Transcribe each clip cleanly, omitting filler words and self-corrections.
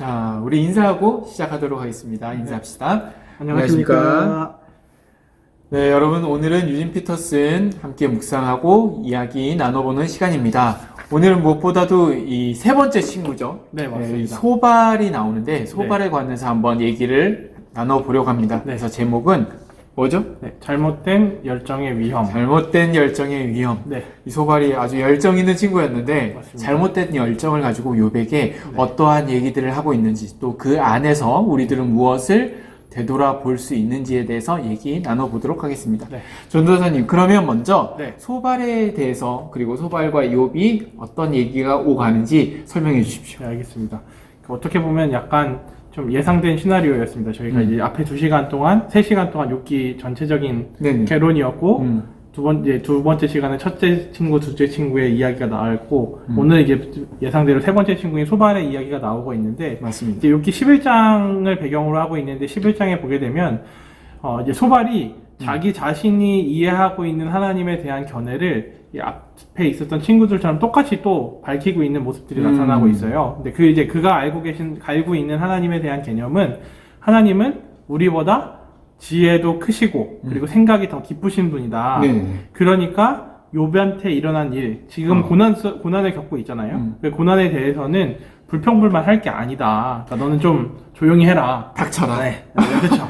자, 우리 인사하고 시작하도록 하겠습니다. 인사합시다. 안녕하십니까. 네, 여러분, 오늘은 유진 피터슨 함께 묵상하고 이야기 나눠보는 시간입니다. 오늘은 무엇보다도 이 세 번째 친구죠. 네, 맞습니다. 이 소발이 나오는데, 소발에 관해서 한번 얘기를 나눠보려고 합니다. 그래서 제목은 뭐죠? 네, 잘못된 열정의 위험. 잘못된 열정의 위험. 네. 이 소발이 아주 열정 있는 친구였는데 맞습니다. 잘못된 열정을 가지고 욥에게 어떠한 얘기들을 하고 있는지, 또 그 안에서 우리들은 무엇을 되돌아볼 수 있는지에 대해서 얘기 나눠보도록 하겠습니다. 네. 전도사님, 그러면 먼저 네. 소발에 대해서, 그리고 소발과 욥이 어떤 얘기가 오가는지 설명해 주십시오. 네, 알겠습니다. 어떻게 보면 약간 좀 예상된 시나리오였습니다. 저희가 이제 앞에 2시간 동안, 3시간 동안 욥기 전체적인 네네. 개론이었고, 두 번째 시간은 첫째 친구, 둘째 친구의 이야기가 나왔고, 오늘 이제 예상대로 세 번째 친구인 소발의 이야기가 나오고 있는데, 맞습니다. 이제 욥기 11장을 배경으로 하고 있는데, 11장에 보게 되면, 이제 소발이 자기 자신이 이해하고 있는 하나님에 대한 견해를 이 앞에 있었던 친구들처럼 똑같이 또 밝히고 있는 모습들이 나타나고 있어요. 근데 그가 알고 있는 하나님에 대한 개념은, 하나님은 우리보다 지혜도 크시고 그리고 생각이 더 깊으신 분이다. 네. 그러니까 욥한테 일어난 일, 지금 고난을 겪고 있잖아요. 그 고난에 대해서는 불평불만 할 게 아니다. 그러니까 너는 좀 조용히 해라. 닥쳐라. 네, 그렇죠.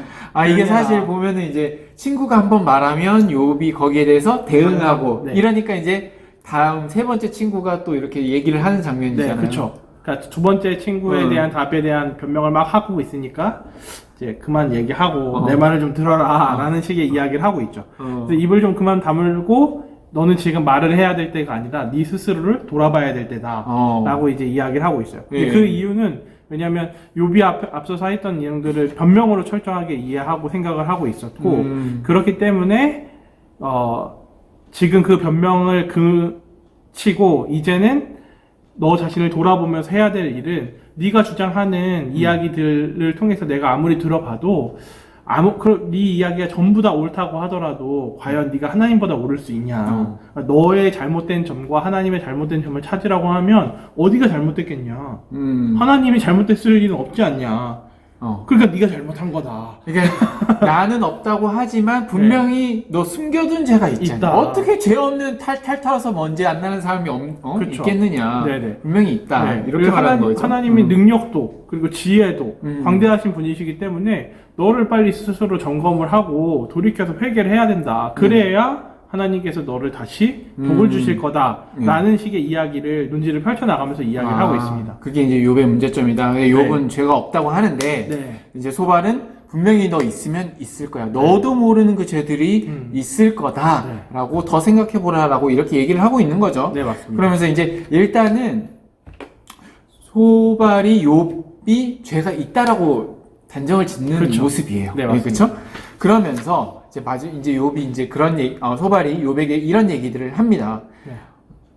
이게 사실 보면은 이제 친구가 한번 말하면 욥이 거기에 대해서 대응하고 네. 이러니까 이제 다음 세 번째 친구가 또 이렇게 얘기를 하는 장면이잖아요. 네, 그렇죠. 그러니까 두 번째 친구에 대한 답에 대한 변명을 막 하고 있으니까 이제 그만 얘기하고 내 말을 좀 들어라 라는 식의 이야기를 하고 있죠. 그래서 입을 좀 그만 다물고 너는 지금 말을 해야 될 때가 아니라 네 스스로를 돌아봐야 될 때다 라고 이제 이야기를 하고 있어요. 근데 그 이유는 왜냐하면 욥이 앞서서 했던 내용들을 변명으로 철저하게 이해하고 생각을 하고 있었고 그렇기 때문에 지금 그 변명을 그치고 이제는 너 자신을 돌아보면서 해야 될 일은 네가 주장하는 이야기들을 통해서 내가 아무리 들어봐도 네 이야기가 전부 다 옳다고 하더라도 과연 네가 하나님보다 옳을 수 있냐. 너의 잘못된 점과 하나님의 잘못된 점을 찾으라고 하면 어디가 잘못됐겠냐. 하나님이 잘못됐을 리는 없지 않냐. 그러니까 네가 잘못한 거다. 그러니까 나는 없다고 하지만 분명히 너 숨겨둔 죄가 있잖아. 있다. 어떻게 죄 없는 탈 털어서 먼지 안 나는 사람이 그렇죠. 있겠느냐. 네네. 분명히 있다. 네. 이렇게 말하는 거죠. 하나님의 능력도 그리고 지혜도 광대하신 분이시기 때문에 너를 빨리 스스로 점검을 하고 돌이켜서 회개를 해야 된다. 그래야 하나님께서 너를 다시 복을 주실 거다라는 식의 이야기를 논지를 펼쳐나가면서 이야기를 하고 있습니다. 그게 이제 욥의 문제점이다. 욥은 죄가 없다고 하는데 이제 소발은 분명히 너 있으면 있을 거야. 너도 모르는 그 죄들이 있을 거다라고 더 생각해 보라라고 이렇게 얘기를 하고 있는 거죠. 네, 맞습니다. 그러면서 이제 일단은 소발이 욥이 죄가 있다라고 단정을 짓는 그렇죠. 모습이에요. 네, 맞습니다. 그렇죠? 그러면서 이제 욥이 이제 그런 소발이 욥에게 이런 얘기들을 합니다. 네.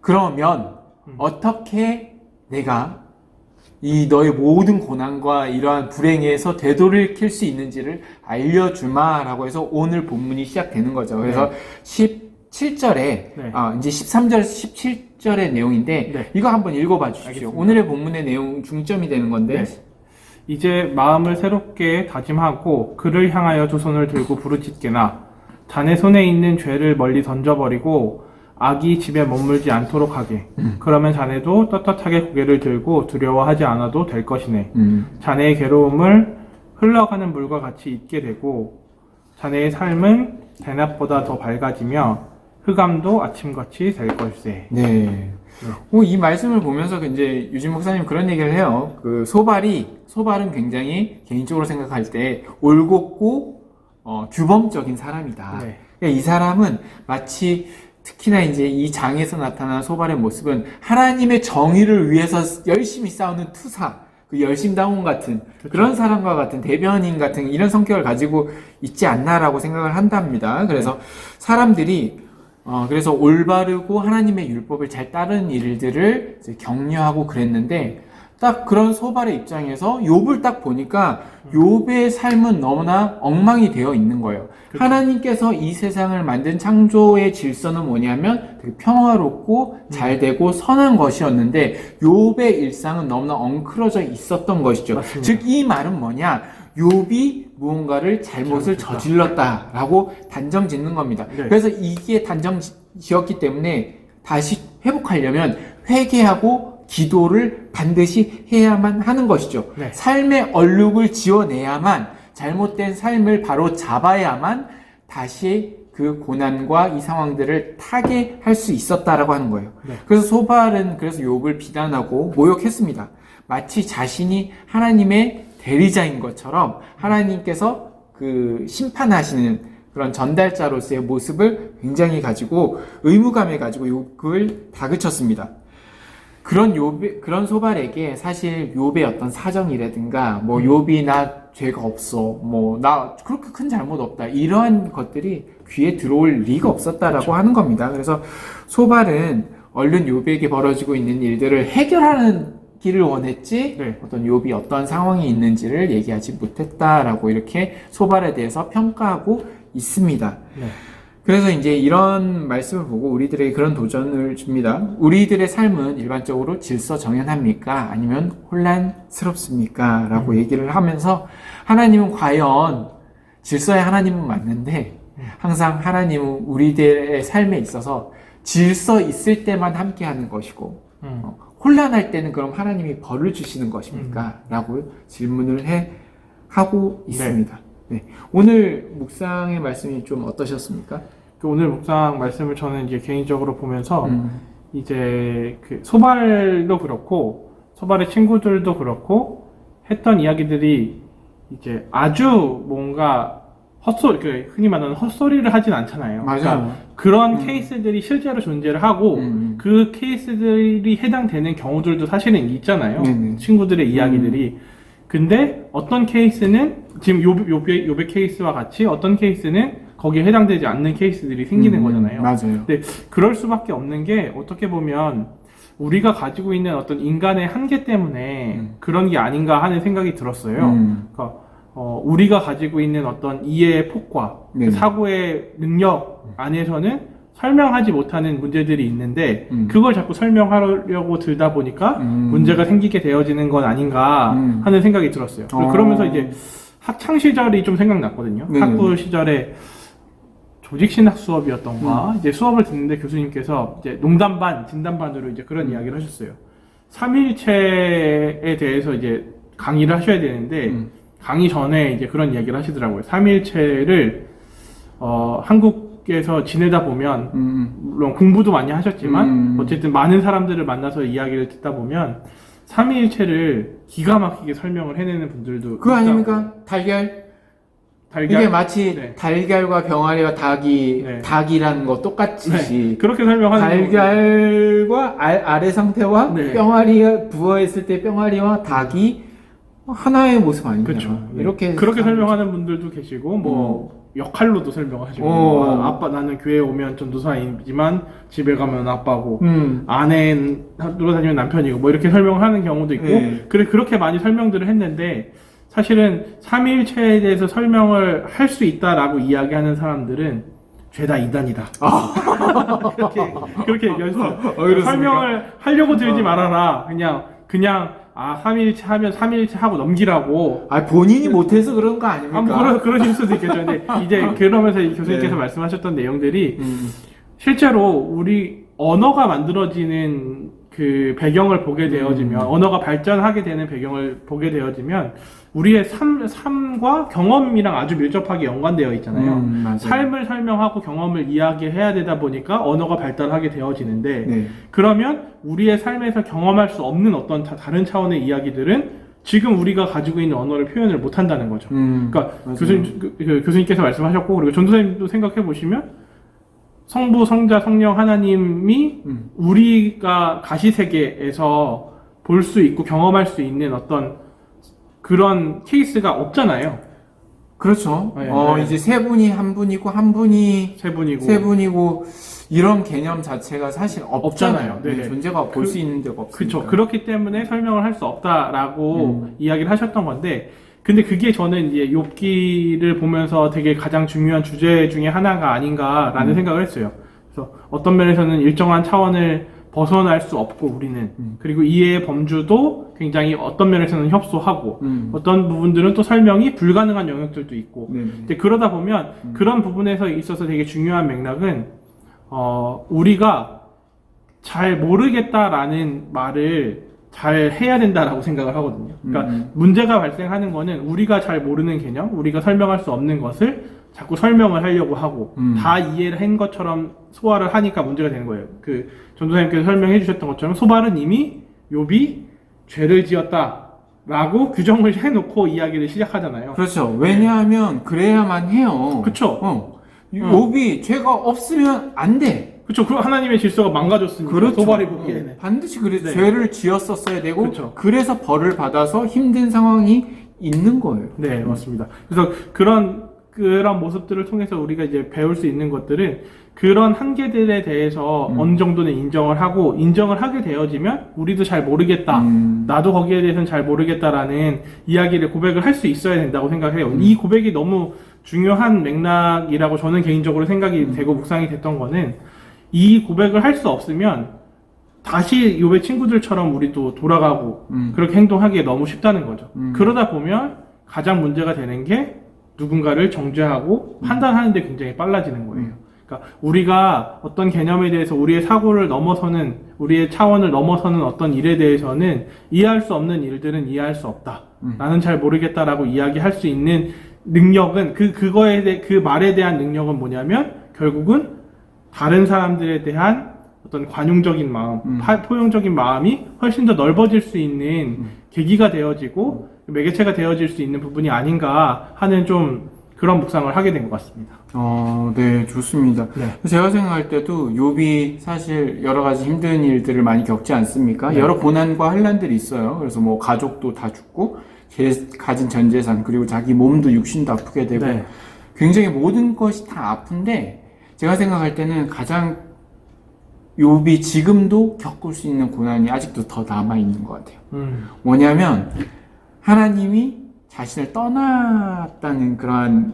그러면 어떻게 내가 이 너의 모든 고난과 이러한 불행에서 되돌이킬 수 있는지를 알려주마라고 해서 오늘 본문이 시작되는 거죠. 그래서 17절에 이제 13절, 17절의 내용인데 이거 한번 읽어봐 주십시오. 알겠습니다. 오늘의 본문의 내용 중점이 되는 건데 이제 마음을 새롭게 다짐하고 그를 향하여 두 손을 들고 부르짖게나 자네 손에 있는 죄를 멀리 던져버리고 악이 집에 머물지 않도록 하게. 그러면 자네도 떳떳하게 고개를 들고 두려워하지 않아도 될 것이네. 자네의 괴로움을 흘러가는 물과 같이 잊게 되고 자네의 삶은 대낮보다 더 밝아지며 흑암도 아침같이 될 것이세. 네. 이 말씀을 보면서 이제 유진 목사님 그런 얘기를 해요. 그 소발은 굉장히 개인적으로 생각할 때 올곧고 규범적인 사람이다. 그러니까 이 사람은 마치 특히나 이제 이 장에서 나타난 소발의 모습은 하나님의 정의를 위해서 열심히 싸우는 투사, 그 열심당원 같은 그런 사람과 같은 대변인 같은 이런 성격을 가지고 있지 않나라고 생각을 한답니다. 그래서 사람들이 그래서 올바르고 하나님의 율법을 잘 따르는 일들을 이제 격려하고 그랬는데 딱 그런 소발의 입장에서 욥을 딱 보니까 욥의 삶은 너무나 엉망이 되어 있는 거예요. 그렇죠. 하나님께서 이 세상을 만든 창조의 질서는 뭐냐면 되게 평화롭고 잘 되고 선한 것이었는데 욥의 일상은 너무나 엉클어져 있었던 것이죠. 맞습니다. 즉 이 말은 뭐냐? 욥이 무언가를 잘못을 저질렀다라고 단정 짓는 겁니다. 네. 그래서 이게 단정 지었기 때문에 다시 회복하려면 회개하고 기도를 반드시 해야만 하는 것이죠. 네. 삶의 얼룩을 지워내야만, 잘못된 삶을 바로 잡아야만 다시 그 고난과 이 상황들을 타개할 수 있었다라고 하는 거예요. 네. 그래서 소발은 그래서 욥을 비난하고 모욕했습니다. 마치 자신이 하나님의 대리자인 것처럼 하나님께서 그 심판하시는 그런 전달자로서의 모습을 굉장히 가지고 의무감에 가지고 욥을 다그쳤습니다. 그런 소발에게 사실 욥의 어떤 사정이라든가 뭐 욥이 나 죄가 없어, 뭐 나 그렇게 큰 잘못 없다, 이러한 것들이 귀에 들어올 리가 없었다라고 그렇죠. 하는 겁니다. 그래서 소발은 얼른 욥에게 벌어지고 있는 일들을 해결하는 길을 원했지 네. 어떤 욥이 어떤 상황이 있는지를 얘기하지 못했다라고 이렇게 소발에 대해서 평가하고 있습니다. 네. 그래서 이제 이런 말씀을 보고 우리들에게 그런 도전을 줍니다. 우리들의 삶은 일반적으로 질서 정연합니까? 아니면 혼란스럽습니까? 라고 얘기를 하면서 하나님은 과연 질서의 하나님은 맞는데 항상 하나님은 우리들의 삶에 있어서 질서 있을 때만 함께하는 것이고 혼란할 때는 그럼 하나님이 벌을 주시는 것입니까? 라고 질문을 하고 있습니다. 네. 오늘 묵상의 말씀이 좀 어떠셨습니까? 오늘 묵상 말씀을 저는 이제 개인적으로 보면서 이제 그 소발도 그렇고 소발의 친구들도 그렇고 했던 이야기들이 이제 아주 뭔가 헛소리, 그 흔히 말하는 헛소리를 하진 않잖아요. 맞아요. 그러니까 그런 케이스들이 실제로 존재를 하고 그 케이스들이 해당되는 경우들도 사실은 있잖아요. 친구들의 이야기들이. 근데 어떤 케이스는 지금 요배 케이스와 같이 어떤 케이스는 거기에 해당되지 않는 케이스들이 생기는 거잖아요. 맞아요. 근데 그럴 수밖에 없는 게 어떻게 보면 우리가 가지고 있는 어떤 인간의 한계 때문에 그런 게 아닌가 하는 생각이 들었어요. 그러니까 우리가 가지고 있는 어떤 이해의 폭과 그 사고의 능력 안에서는 설명하지 못하는 문제들이 있는데 그걸 자꾸 설명하려고 들다 보니까 문제가 생기게 되어지는 건 아닌가 하는 생각이 들었어요. 그러면서 이제 학창 시절이 좀 생각났거든요. 학부 시절에 조직신학 수업이었던가 이제 수업을 듣는데 교수님께서 이제 농담 반, 진담 반으로 이제 그런 이야기를 하셨어요. 삼일체에 대해서 이제 강의를 하셔야 되는데 강의 전에 이제 그런 이야기를 하시더라고요. 삼일체를 한국에서 지내다 보면 물론 공부도 많이 하셨지만 어쨌든 많은 사람들을 만나서 이야기를 듣다 보면 삼위일체를 기가 막히게 설명을 해내는 분들도 그거 아닙니까? 달걀? 이게 마치 달걀과 병아리와 닭이라는 거 똑같이 그렇게 설명하는 달걀과 알의 상태와 병아리가 부어있을 때 병아리와 닭이 하나의 모습 아닙니까? 그렇죠. 이렇게 그렇게 설명하는 분들도 계시고 뭐 역할로도 설명하시고 아빠 나는 교회 오면 전도사이지만 집에 가면 아빠고 아내는 놀러 다니면 남편이고 뭐 이렇게 설명하는 경우도 있고 그렇게 많이 설명들을 했는데 사실은 삼위일체에 대해서 설명을 할 수 있다라고 이야기하는 사람들은 죄다 이단이다. 그렇게 얘기하셨어요. 설명을 하려고 들지 말아라. 그냥 삼위일체 하면 삼위일체 하고 넘기라고. 본인이 못해서 그런 거 아닙니까? 그러실 수도 있겠죠. 근데 이제 그러면서 교수님께서 말씀하셨던 내용들이 실제로 우리 언어가 만들어지는 그 배경을 보게 되어지면 언어가 발전하게 되는 배경을 보게 되어지면 우리의 삶과 경험이랑 아주 밀접하게 연관되어 있잖아요. 삶을 설명하고 경험을 이야기해야 되다 보니까 언어가 발달하게 되어지는데 그러면 우리의 삶에서 경험할 수 없는 어떤 다른 차원의 이야기들은 지금 우리가 가지고 있는 언어를 표현을 못 한다는 거죠. 그러니까 교수님께서 말씀하셨고 그리고 전도사님도 생각해 보시면 성부, 성자, 성령 하나님이 우리가 가시세계에서 볼 수 있고 경험할 수 있는 어떤 그런 케이스가 없잖아요. 그렇죠. 네, 네. 이제 세 분이 한 분이고 한 분이 세 분이고. 세 분이고 이런 개념 자체가 사실 없잖아요. 없잖아요. 네네. 존재가 볼 수 있는 데가 없으니까. 그렇죠. 그렇기 때문에 설명을 할 수 없다라고 이야기를 하셨던 건데, 근데 그게 저는 이제 욥기를 보면서 되게 가장 중요한 주제 중에 하나가 아닌가라는 생각을 했어요. 그래서 어떤 면에서는 일정한 차원을 벗어날 수 없고 우리는 그리고 이해의 범주도 굉장히 어떤 면에서는 협소하고 어떤 부분들은 또 설명이 불가능한 영역들도 있고 근데 그러다 보면 그런 부분에서 있어서 되게 중요한 맥락은 우리가 잘 모르겠다라는 말을 잘 해야 된다라고 생각을 하거든요. 그러니까 문제가 발생하는 거는 우리가 잘 모르는 개념, 우리가 설명할 수 없는 것을 자꾸 설명을 하려고 하고 다 이해를 한 것처럼 소화를 하니까 문제가 되는 거예요. 그 전도사님께서 설명해 주셨던 것처럼 소발은 이미 욥이 죄를 지었다라고 규정을 해놓고 이야기를 시작하잖아요. 그렇죠. 왜냐하면 그래야만 해요. 그쵸. 욥이 죄가 없으면 안 돼. 그쵸. 그 하나님의 질서가 망가졌으니까. 그렇죠. 소발이 보기에는. 반드시 그래 네. 죄를 지었었어야 되고 그렇죠. 그래서 벌을 받아서 힘든 상황이 있는 거예요. 네, 맞습니다. 그래서 그런 모습들을 통해서 우리가 이제 배울 수 있는 것들은 그런 한계들에 대해서 어느 정도는 인정을 하고 인정을 하게 되어지면 우리도 잘 모르겠다. 나도 거기에 대해서는 잘 모르겠다라는 이야기를 고백을 할 수 있어야 된다고 생각해요. 이 고백이 너무 중요한 맥락이라고 저는 개인적으로 생각이 되고 묵상이 됐던 거는 이 고백을 할 수 없으면 다시 욥의 친구들처럼 우리도 돌아가고 그렇게 행동하기에 너무 쉽다는 거죠. 그러다 보면 가장 문제가 되는 게 누군가를 정죄하고 판단하는 데 굉장히 빨라지는 거예요. 그러니까 우리가 어떤 개념에 대해서 우리의 사고를 넘어서는 우리의 차원을 넘어서는 어떤 일에 대해서는 이해할 수 없는 일들은 이해할 수 없다. 나는 잘 모르겠다라고 이야기할 수 있는 능력은 그 말에 대한 능력은 뭐냐면 결국은 다른 사람들에 대한 어떤 관용적인 마음, 포용적인 마음이 훨씬 더 넓어질 수 있는 계기가 되어지고 매개체가 되어질 수 있는 부분이 아닌가 하는 좀 그런 묵상을 하게 된 것 같습니다. 네, 좋습니다. 네. 제가 생각할 때도 욥이 사실 여러 가지 힘든 일들을 많이 겪지 않습니까? 네. 여러 고난과 환란들이 있어요. 그래서 뭐 가족도 다 죽고 가진 전 재산 그리고 자기 몸도 육신도 아프게 되고 네. 굉장히 모든 것이 다 아픈데 제가 생각할 때는 가장 욥이 지금도 겪을 수 있는 고난이 아직도 더 남아 있는 것 같아요. 뭐냐면 하나님이 자신을 떠났다는 그러한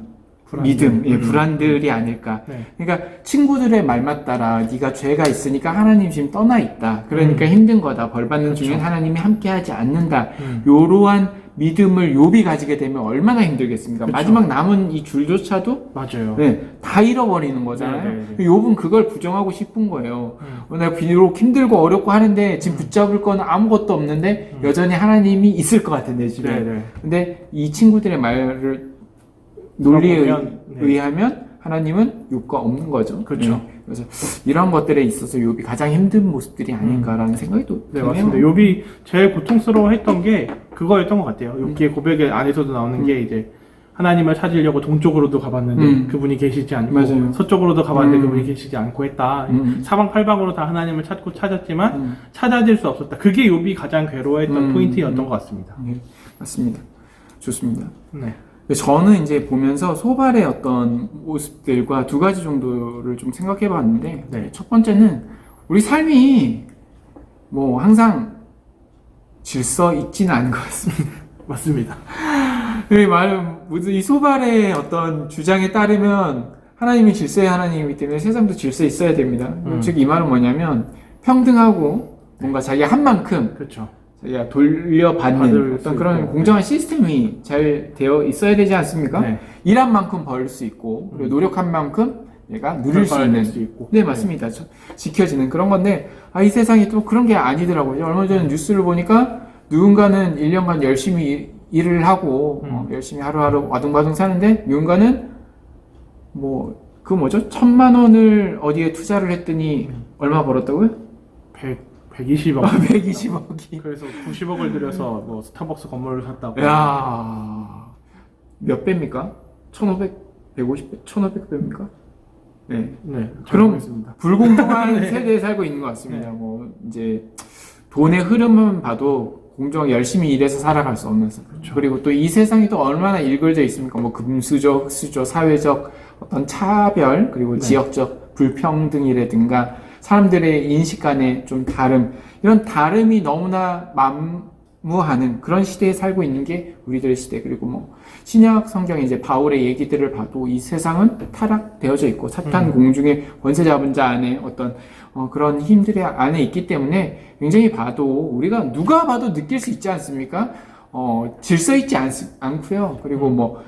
믿음, 불안들이 아닐까. 네. 그러니까 친구들의 말만 따라 네가 죄가 있으니까 하나님 지금 떠나 있다. 그러니까 힘든 거다. 벌 받는 그렇죠. 중엔 하나님이 함께하지 않는다. 요러한 믿음을 욥이 가지게 되면 얼마나 힘들겠습니까? 그렇죠. 마지막 남은 이 줄조차도 맞아요. 다 잃어버리는 거잖아요. 네, 네. 욥은 그걸 부정하고 싶은 거예요. 내가 비록 힘들고 어렵고 하는데 지금 붙잡을 건 아무것도 없는데 여전히 하나님이 있을 것 같아 내 집에. 네. 근데 이 친구들의 말을 논리에 들어보면, 의하면 하나님은 욥과 없는 거죠. 그렇죠. 그래서 이런 것들에 있어서 욥이 가장 힘든 모습들이 아닌가라는 생각이 또 네, 드네요. 맞습니다. 욥이 제일 고통스러워했던 게 그거였던 것 같아요. 욥기의 고백 안에서도 나오는 게 이제 하나님을 찾으려고 동쪽으로도 가봤는데 그분이 계시지 않고 맞아요. 서쪽으로도 가봤는데 그분이 계시지 않고 했다. 사방팔방으로 다 하나님을 찾았지만 찾아질 수 없었다. 그게 욥이 가장 괴로워했던 포인트였던 것 같습니다. 네, 맞습니다. 좋습니다. 네. 저는 이제 보면서 소발의 어떤 모습들과 두 가지 정도를 좀 생각해 봤는데, 네. 첫 번째는 우리 삶이 뭐 항상 질서 있지는 않은 것 같습니다. 맞습니다. 이 말은 무슨 이 소발의 어떤 주장에 따르면 하나님이 질서의 하나님이기 때문에 세상도 질서 있어야 됩니다. 즉 이 말은 뭐냐면 평등하고 뭔가 자기가 한 만큼 그렇죠. 자기가 돌려받는 받을 어떤 수 그런 있고. 공정한 시스템이 잘 되어 있어야 되지 않습니까? 네. 일한 만큼 벌 수 있고 그리고 노력한 만큼 얘가 누릴 수 있는 있고. 네 맞습니다. 지켜지는 그런 건데 이 세상이 또 그런 게 아니더라고요. 얼마 전에 뉴스를 보니까 누군가는 1년간 열심히 일을 하고 열심히 하루하루 와둥바둥 사는데 누군가는 뭐 그 뭐죠? 1,000만 원을 어디에 투자를 했더니 얼마 벌었다고요? 120억. 120억이. 그래서 90억을 들여서 뭐 스타벅스 건물을 샀다고. 야, 몇 배입니까? 1,500, 150배, 1,500배입니까? 네. 네. 그럼 모르겠습니다. 불공정한 네. 세대에 살고 있는 것 같습니다. 네. 뭐 이제 돈의 흐름만 봐도 공정 열심히 일해서 살아갈 수 없는 사람. 그리고 또 이 세상이 또 얼마나 일글져 있습니까? 뭐 금수저, 흑수저, 사회적 어떤 차별, 그리고 지역적 불평등이라든가 사람들의 인식 간의 좀 다름, 이런 다름이 너무나 만무하는 그런 시대에 살고 있는 게 우리들의 시대. 그리고 뭐 신약 성경에 이제 바울의 얘기들을 봐도 이 세상은 타락되어져 있고 사탄 공중의 권세 잡은 자 안에 어떤 그런 힘들이 안에 있기 때문에 굉장히 봐도 우리가 누가 봐도 느낄 수 있지 않습니까? 질서 있지 않고요. 그리고 뭐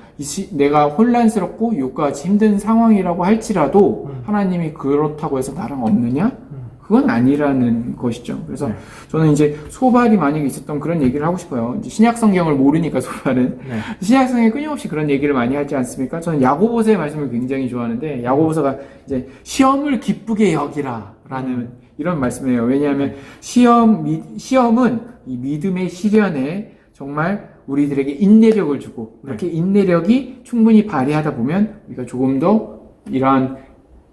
내가 혼란스럽고 욕과 같이 힘든 상황이라고 할지라도 하나님이 그렇다고 해서 나랑 없느냐? 그건 아니라는 것이죠. 그래서 저는 이제 소발이 만약에 있었던 그런 얘기를 하고 싶어요. 이제 신약 성경을 모르니까 소발은 신약 성경에 끊임없이 그런 얘기를 많이 하지 않습니까? 저는 야고보서의 말씀을 굉장히 좋아하는데 야고보서가 이제 시험을 기쁘게 여기라라는 이런 말씀이에요. 왜냐하면 시험은 이 믿음의 시련에 정말 우리들에게 인내력을 주고 그렇게 인내력이 충분히 발휘하다 보면 우리가 조금 더 이러한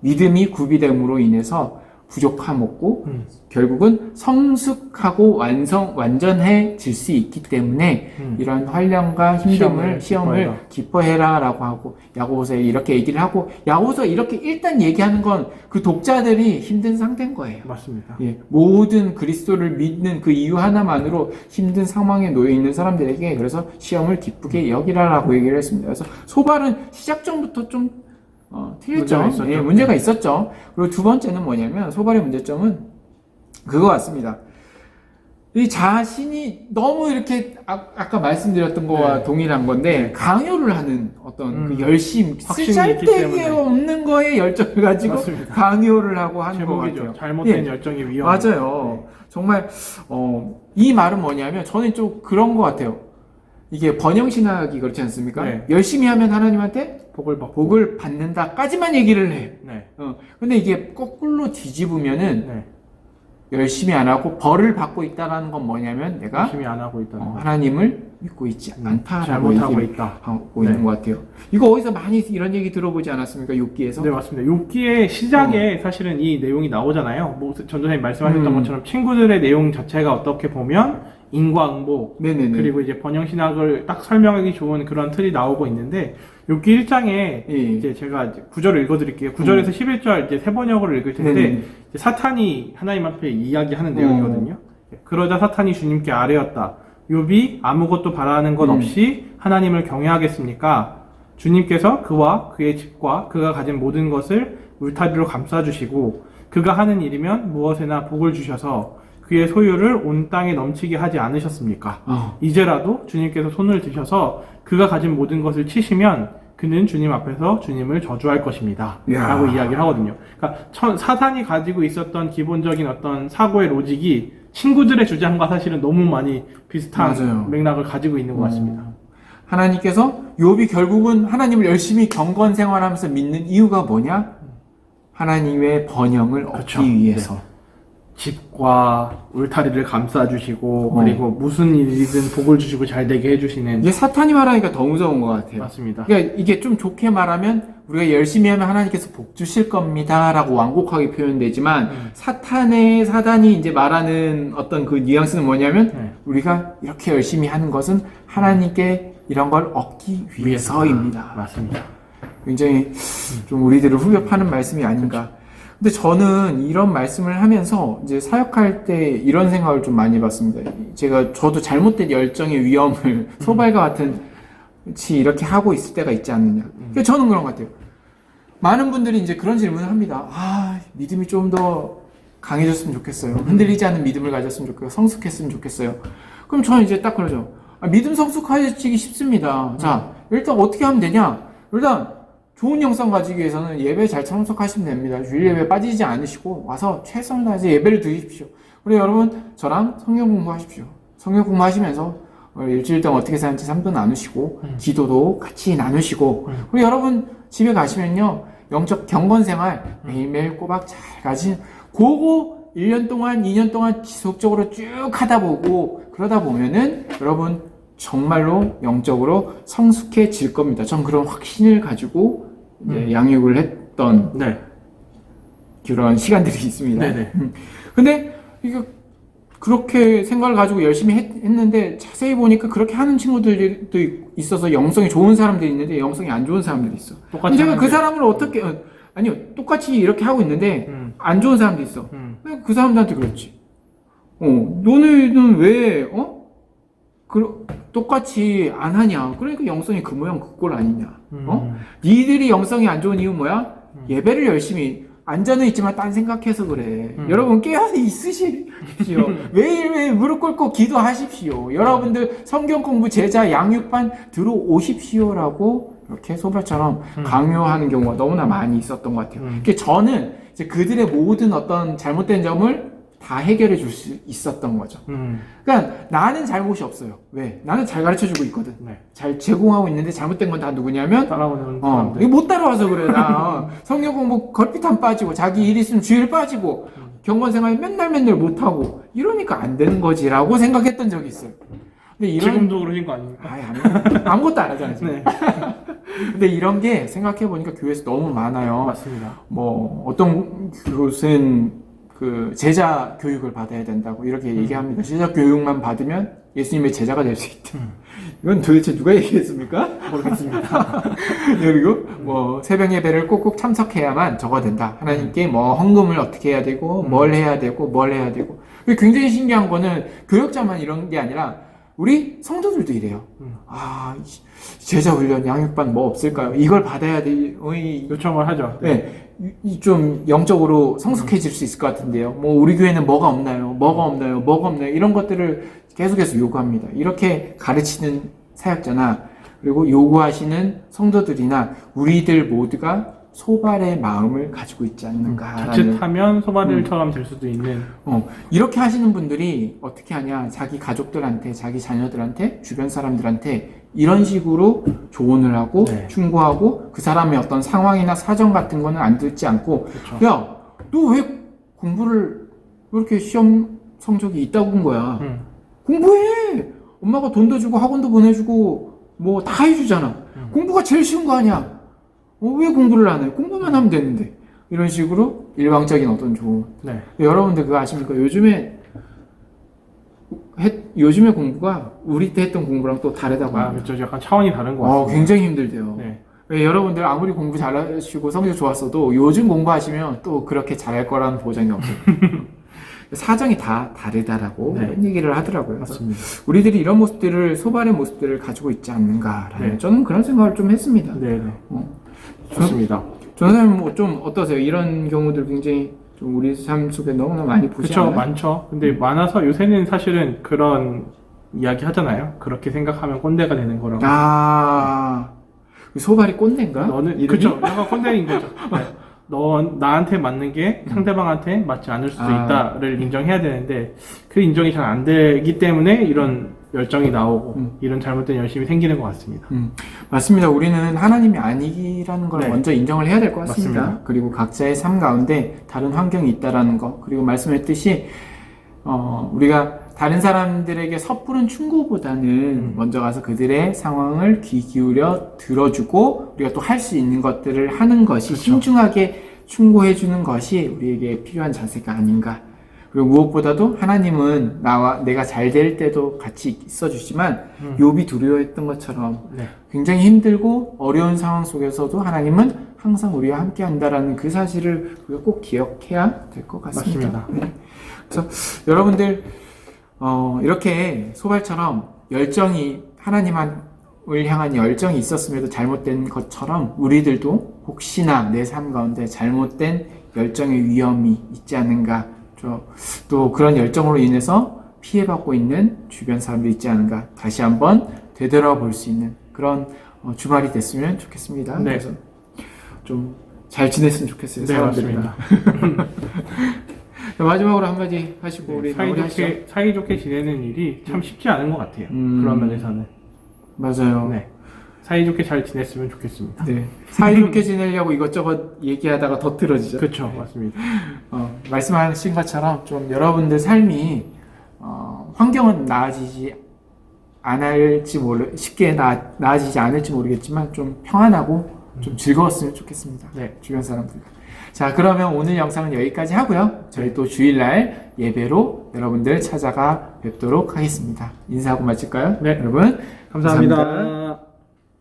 믿음이 구비됨으로 인해서 부족함 없고 결국은 성숙하고 완전해질 수 있기 때문에 이런 환난과 힘듦을 시험을 기뻐해라라고 하고 야고보서에 이렇게 얘기를 하고 야고보서 이렇게 일단 얘기하는 건 그 독자들이 힘든 상태인 거예요. 맞습니다. 예, 모든 그리스도를 믿는 그 이유 하나만으로 힘든 상황에 놓여 있는 사람들에게 그래서 시험을 기쁘게 여기라라고 얘기를 했습니다. 그래서 소발은 시작점부터 좀 틀렸죠. 문제가 있었죠. 그리고 두 번째는 뭐냐면 소발의 문제점은 그거 같습니다. 이 자신이 너무 이렇게 아까 말씀드렸던 거와 동일한 건데 강요를 하는 어떤 그 열심, 쓸데기 없는 거에 열정을 가지고 맞습니다. 강요를 하고 하는 것 같아요. 잘못된 열정의 위험. 맞아요. 정말 이 말은 뭐냐면 저는 좀 그런 것 같아요. 이게 번영신학이 그렇지 않습니까? 열심히 하면 하나님한테 복을 받는다까지만 얘기를 해. 근데 이게 거꾸로 뒤집으면은 열심히 안 하고 벌을 받고 있다라는 건 뭐냐면 내가 열심히 안 하고 있다는 하나님을 믿고 있지 않다라고 잘못하고 있다. 하고 있는 것 같아요. 이거 어디서 많이 이런 얘기 들어보지 않았습니까? 욥기에서? 네, 맞습니다. 욥기의 시작에 사실은 이 내용이 나오잖아요. 뭐 전도사님 말씀하셨던 것처럼 친구들의 내용 자체가 어떻게 보면 인과응보 그리고 이제 번영신학을 딱 설명하기 좋은 그런 틀이 나오고 있는데 욥기 1장에 이제 제가 이제 9절을 읽어드릴게요. 9절에서 11절 이제 세 번역을 읽을 텐데 이제 사탄이 하나님 앞에 이야기하는 내용이거든요. 그러자 사탄이 주님께 아뢰었다. 욥이 아무것도 바라는 것 없이 하나님을 경외하겠습니까? 주님께서 그와 그의 집과 그가 가진 모든 것을 울타리로 감싸주시고 그가 하는 일이면 무엇에나 복을 주셔서 그의 소유를 온 땅에 넘치게 하지 않으셨습니까? 이제라도 주님께서 손을 드셔서 그가 가진 모든 것을 치시면 그는 주님 앞에서 주님을 저주할 것입니다. 라고 이야기를 하거든요. 그러니까 사탄이 가지고 있었던 기본적인 어떤 사고의 로직이 친구들의 주장과 사실은 너무 많이 비슷한 맥락을 가지고 있는 것 같습니다. 하나님께서 욥이 결국은 하나님을 열심히 경건 생활하면서 믿는 이유가 뭐냐? 하나님의 번영을 얻기 위해서. 집과 울타리를 감싸주시고 그리고 무슨 일이든 복을 주시고 잘 되게 해주시는 이게 사탄이 말하니까 더 무서운 것 같아요. 맞습니다. 그러니까 이게 좀 좋게 말하면 우리가 열심히 하면 하나님께서 복 주실 겁니다 라고 완곡하게 표현되지만 사단이 이제 말하는 어떤 그 뉘앙스는 뭐냐면 우리가 이렇게 열심히 하는 것은 하나님께 이런 걸 얻기 위해서입니다. 맞습니다. 굉장히 좀 우리들을 후벼 파는 말씀이 아닌가. 근데 저는 이런 말씀을 하면서 이제 사역할 때 이런 생각을 좀 많이 해봤습니다. 저도 잘못된 열정의 위험을 소발과 같은 이렇게 하고 있을 때가 있지 않느냐. 그러니까 저는 그런 것 같아요. 많은 분들이 이제 그런 질문을 합니다. 믿음이 좀 더 강해졌으면 좋겠어요. 흔들리지 않는 믿음을 가졌으면 좋겠어요. 성숙했으면 좋겠어요. 그럼 저는 이제 딱 그러죠. 믿음 성숙해지기 쉽습니다. 자, 일단 어떻게 하면 되냐? 일단 좋은 영상 가지기 위해서는 예배에 잘 참석하시면 됩니다. 주일 예배 빠지지 않으시고 와서 최선을 다해서 예배를 드리십시오. 그리고 여러분 저랑 성경 공부하십시오. 성경 공부하시면서 일주일 동안 어떻게 사는지 삶도 나누시고 기도도 같이 나누시고 그리고 여러분 집에 가시면요 영적 경건 생활 매일매일 꼬박 잘 가진 그거 1년 동안 2년 동안 지속적으로 쭉 하다 보고 그러다 보면은 여러분 정말로 영적으로 성숙해질 겁니다. 전 그런 확신을 가지고 이제 양육을 했던 그런 시간들이 있습니다. 근데 이거 그렇게 생각을 가지고 열심히 했는데 자세히 보니까 그렇게 하는 친구들도 있어서 영성이 좋은 사람들이 있는데 영성이 안 좋은 사람들이 있어. 똑같이 제가 그 하는데. 사람을 어떻게 아니요 똑같이 이렇게 하고 있는데 안 좋은 사람도 있어. 그 사람들한테 그렇지. 너네는 왜 똑같이 안 하냐? 그러니까 영성이 그 모양 그 꼴 아니냐? 니들이 영성이 안 좋은 이유 뭐야? 예배를 열심히 앉아는 있지만 딴 생각해서 그래. 여러분 깨어서 있으십시오. 매일매일 무릎 꿇고 기도하십시오. 여러분들 성경 공부 제자 양육반 들어오십시오라고 이렇게 소발처럼 강요하는 경우가 너무나 많이 있었던 것 같아요. 저는 이제 그들의 모든 어떤 잘못된 점을 다 해결해 줄 수 있었던 거죠. 그러니까 나는 잘못이 없어요. 왜? 나는 잘 가르쳐 주고 있거든. 네. 잘 제공하고 있는데 잘못된 건 다 누구냐면 따라오는 사람들. 이거 못 따라와서 그래. 나 성경 공부 걸핏함 빠지고 자기 일 있으면 주일 빠지고 경건 생활 맨날 못하고 이러니까 안 되는 거지라고 생각했던 적이 있어요. 근데 지금도 그러신 거 아닙니까? 아무것도 안 하잖아요. 지금. 네. 근데 이런 게 생각해 보니까 교회에서 너무 많아요. 맞습니다. 뭐 어떤 곳은 그 제자 교육을 받아야 된다고 이렇게 얘기합니다. 제자 교육만 받으면 예수님의 제자가 될 수 있다. 이건 도대체 누가 얘기했습니까? 모르겠습니다. 그리고 뭐 새벽 예배를 꼭꼭 참석해야만 저거 된다. 하나님께 뭐 헌금을 어떻게 해야 되고 뭘 해야 되고 뭘 해야 되고. 굉장히 신기한 거는 교역자만 이런 게 아니라 우리 성도들도 이래요. 제자 훈련 양육반 뭐 없을까요? 이걸 받아야 돼. 요청을 하죠. 네. 좀 영적으로 성숙해질 수 있을 것 같은데요. 뭐 우리 교회는 뭐가 없나요? 이런 것들을 계속해서 요구합니다. 이렇게 가르치는 사역자나 그리고 요구하시는 성도들이나 우리들 모두가 소발의 마음을 가지고 있지 않는가. 자칫하면 소발일처럼 될 수도 있는. 이렇게 하시는 분들이 어떻게 하냐. 자기 가족들한테, 자기 자녀들한테, 주변 사람들한테 이런 식으로 조언을 하고 네. 충고하고 그 사람의 어떤 상황이나 사정 같은 거는 안 듣지 않고 그쵸. 야, 너 왜 공부를 왜 이렇게 시험 성적이 있다고 한 거야? 공부해! 엄마가 돈도 주고 학원도 보내주고 뭐 다 해주잖아. 공부가 제일 쉬운 거 아니야? 왜 공부를 안 해? 공부만 하면 되는데. 이런 식으로 일방적인 어떤 조언. 네. 여러분들 그거 아십니까? 요즘에 공부가 우리 때 했던 공부랑 또 다르다고 합니다. 그렇죠. 약간 차원이 다른 것 같아요. 굉장히 힘들대요. 네. 왜 여러분들 아무리 공부 잘하시고 성적 좋았어도 요즘 공부하시면 또 그렇게 잘할 거라는 보장이 없어요. 사정이 다 다르다라고 네. 얘기를 하더라고요. 맞습니다. 우리들이 이런 모습들을 소발의 모습들을 가지고 있지 않는가라는 네. 저는 그런 생각을 좀 했습니다. 네. 좋습니다. 전사님 뭐좀 어떠세요? 이런 경우들 굉장히 좀 우리 삶 속에 너무나 많이 보지 그렇죠. 않아요? 많죠. 근데 많아서 요새는 사실은 그런 이야기 하잖아요. 그렇게 생각하면 꼰대가 되는 거라고. 소발이 꼰대인가? 너는 그렇죠. 약간 꼰대인 거죠. 네. 넌 나한테 맞는 게 상대방한테 맞지 않을 수도 있다를 인정해야 되는데 그 인정이 잘 안 되기 때문에 이런 열정이 나오고 이런 잘못된 열심이 생기는 것 같습니다. 맞습니다. 우리는 하나님이 아니라는 걸 네. 먼저 인정을 해야 될 것 같습니다. 맞습니다. 그리고 각자의 삶 가운데 다른 환경이 있다라는 거, 그리고 말씀했듯이 우리가 다른 사람들에게 섣부른 충고보다는 먼저 가서 그들의 상황을 귀 기울여 들어주고 우리가 또 할 수 있는 것들을 하는 것이 그렇죠. 신중하게 충고해 주는 것이 우리에게 필요한 자세가 아닌가. 그리고 무엇보다도 하나님은 나와 내가 잘 될 때도 같이 있어 주지만 욥이 두려워했던 것처럼 네. 굉장히 힘들고 어려운 상황 속에서도 하나님은 항상 우리와 함께 한다라는 그 사실을 우리가 꼭 기억해야 될 것 같습니다. 맞습니다. 네. 그래서 여러분들 이렇게 소발처럼 열정이 하나님을 향한 열정이 있었음에도 잘못된 것처럼 우리들도 혹시나 내 삶 가운데 잘못된 열정의 위험이 있지 않은가, 또 그런 열정으로 인해서 피해받고 있는 주변 사람도 있지 않은가 다시 한번 되돌아볼 수 있는 그런 주말이 됐으면 좋겠습니다. 네. 그래서 좀 잘 지냈으면 좋겠어요. 네, 사람들이랑. 마지막으로 한마디 하시고 우리 마무리하시죠. 사이좋게 지내는 일이 참 쉽지 않은 것 같아요. 그런 면에서는. 맞아요. 네. 사이좋게 잘 지냈으면 좋겠습니다. 네. 사이좋게 지내려고 이것저것 얘기하다가 더 틀어지죠. 그렇죠. 맞습니다. 말씀하신 것처럼 좀 여러분들 삶이 환경은 나아지지 않을지 쉽게 나아지지 않을지 모르겠지만 좀 평안하고 좀 즐거웠으면 좋겠습니다. 네. 주변 사람들과. 자, 그러면 오늘 영상은 여기까지 하고요. 저희 또 주일날 예배로 여러분들 찾아가 뵙도록 하겠습니다. 인사하고 마칠까요? 네. 여러분 감사합니다. 감사합니다.